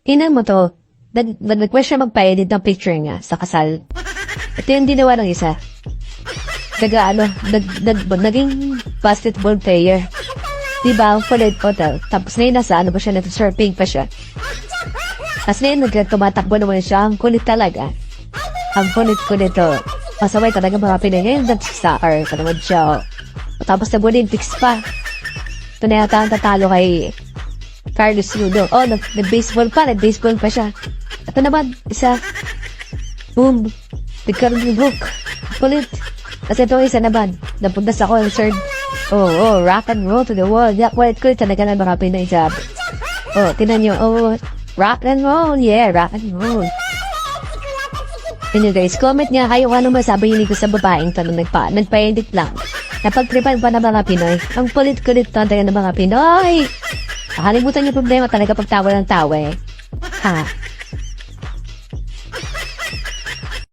Ina mo to, nag-request siya magpa-edit ng picture niya sa kasal. Ito yung ginawa ng isa. Naging basketball player. Diba, ang kulit po daw. Tapos ngayon nasa ba siya, nag-surfing pa siya. Tapos ngayon tumatakbo naman siya, ang kulit talaga. Ang kulit to. Pasaway talaga mga Pinay. Ngayon nag-star pa naman siya. Tapos nag-Olympics pa. Ito na yata ang tatalo kay Carlos Yudo. Nag-baseball pa siya. Ito naman, isa. Boom. Nagkaroon ng book. Kulit. Kasi itong isa naman, napunta sa concert. Rock and roll to the world. Kulit talaga ng mga Pinay job. Tinan nyo, rock and roll. Yeah, rock and roll. Yun guys, comment niya kayo ano masabi yun ko sa babaeng to na nagpa-edit lang. Napagtripan pa ng mga Pinoy. Ang kulit-kulit talaga ng mga Pinoy. Nakalimutan niyo problema talaga pagtawa ng tawa eh. Ha?